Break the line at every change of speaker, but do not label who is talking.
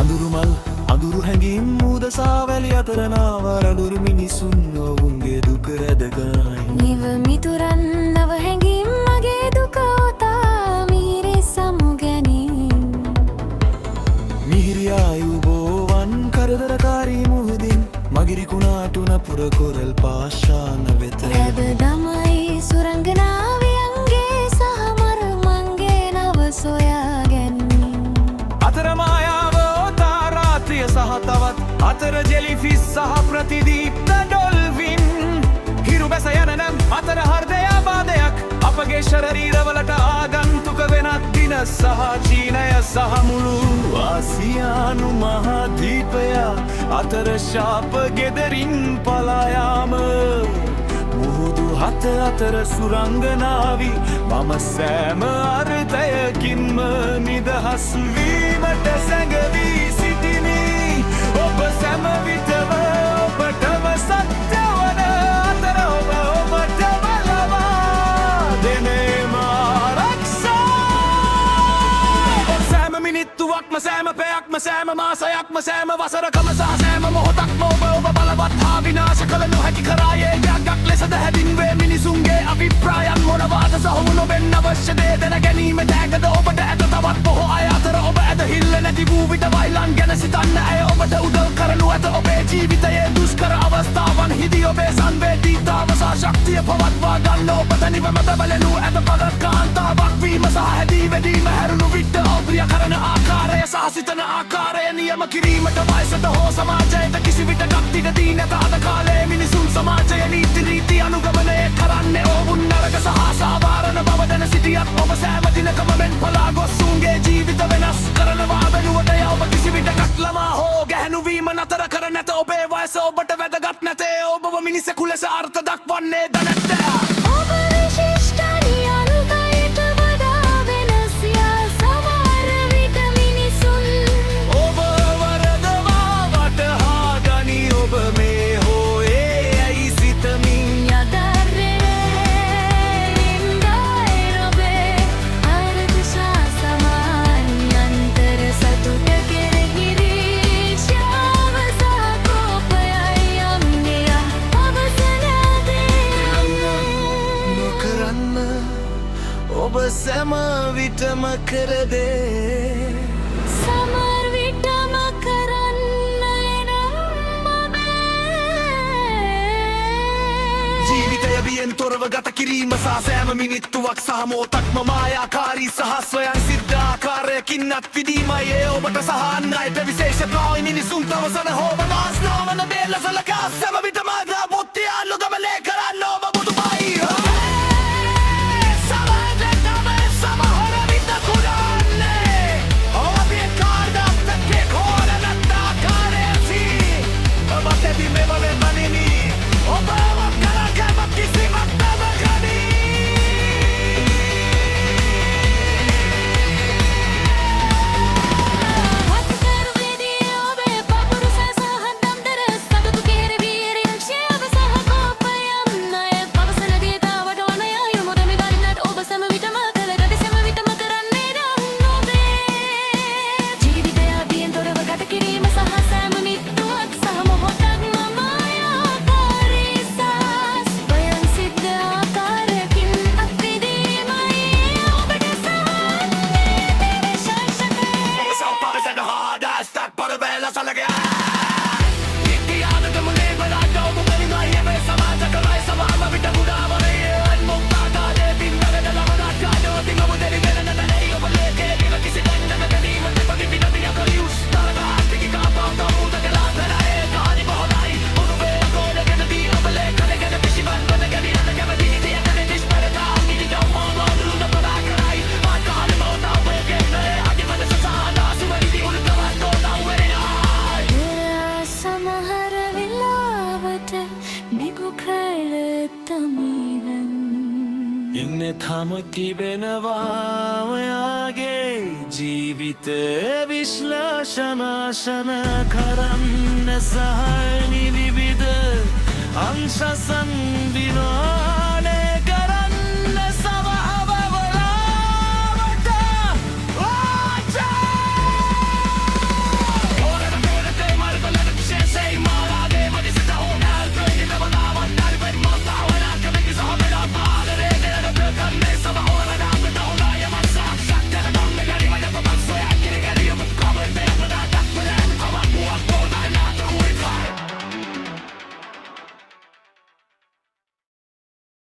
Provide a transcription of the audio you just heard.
අඳුරුමල් අඳුරු හැඟීම් මුදසා වැලි අතර නාව රඳුරු මිනිසුන් ඔවුන්ගේ දුක රැදගයි.
නිව මිතුරන් නව හැඟීම් මගේ දුක ඔතා මිහිරි සමුගැනීම්.
මිහිරියායු බෝවන් කරදරකාරී මුහුදින් මගිරිකුණාටුන පුර කොරල් පාශාන වෙත
හැබ දමයි සුරංගනාවියන්ගේ සහ මරුමන්ගේ නව සොයා ගැනීම්.
අතරමායාව ඔතා රාත්‍රිය සහ තවත් අතර ජෙලිෆිස් සහ ප්‍රතිදීප්ත ඩොල්වින් හිරු බැස යනනම් අතර හර්දයාබාධයක් අපගේ ශරීරවලට ආගන්තුක වෙනත් දින සහ චීනය සහ මුළු ආසියානු මහාදීපය අතර ශාප ගෙදරින් පලායාම මුහුදු හත අතර සුරංගනාවි මම සෑම අර්ථයකින්ම නිදහස් වීමට සැඟවී සිටිමි. ඔබ සැම විටම ඔබටම සත්‍ය වන අතර ඔබ ඔබටම ලබා දෙනේම ආරක්ෂා. සෑම මිනිත්තුවක්ම සෑම පැයක්ම සෑම මාසයක්ම සෑම වසරකම සහ සෑම මොහොතක්ම ඔබ බලවත් හා විනාශ කළ නොහැකි කරායේ ජගක් ලෙසද හැදින්වේ මිනිසුන්ගේ අභිප්‍රායන් මොනවාද සහු නොබෙන් අවශ්‍ය දේ දැන ගැනීමට ඇකද ඔබට ඇත තවත් බොහෝ අය අතර ඔබ ඇද හිල්ල නැති වූ විට වයිලන් ගැන සිතන්න ඇය ඔබට උදව් කරනු ඇත ඔබේ ජීවිතයේ දුෂ්කර අවස්ථාවන් හිදී ඔබේ සංවේදීතාව සහ ශක්තිය පවත්වා ගන්න ඔබට නිවම බැබලෙනු ඇත පද කාන්තාවක් වීම සහ හැදී වැඩීම හැරුණු විට ඔබ්‍රිය කරන ආකාරය සහ සිතන ආකාරය නියම කිරීමට වයසට හෝ සමාජයට කිසි විටකක් තිගදී නැත අද කාලේ මිනිසුන් සමාජය නීති රීති අනුගමනය කරන්නේ ඔවුන් නරක සහ සාධාරණ බව දැන සිටියත් ඔබ සෑම දිනකම මෙන් පලා ගොස්සුන්ගේ ජීවිත වෙනස් කරනවා වෙනුවට ඔබ කිසි විටකක් ළමා හෝ ගැහැණු වීම නතර කර නැත. ඔබේ වයස ඔබට වැදගත් නැතේ ඔබව මිනිසෙකු ලෙස අර්ථ දක්වන්නේ ද නැත්තේ.
ඔබ විශිෂ්ට නියන්තයට වඩා වෙනස් යා සමහර විට මිනිසුන්
ඔබ වරදවා වටහා ගනි ඔබ මේ හෝ ඒ ඇයි සිතමින් ඔබ සැම විටම කරදේ
සමහර විටම කරන්න එනම්
ජීවිතය බියෙන් තොරව ගත කිරීම සහ සෑම මිනිත්තුවක් සහ මොහොතක්ම මායාකාරී සහ ස්වයං සිද්ධ ආකාරයකින් අත්විඳීමයි ඒ ඔබට සහ අන් අයට විශේෂ ප්‍රායි මිනිසුන් තවසන හෝම මාස් නොවන බේල සලකා සැම විටම බුද්ධිය අනුගමනය කරන්න ඔබ බුදුමයි. ඉන්නේ තම තිබෙනවා ඔයාගේ ජීවිත විශ්ලේෂණ කරන්න සහ නිවිවිද අංශ සංවිනා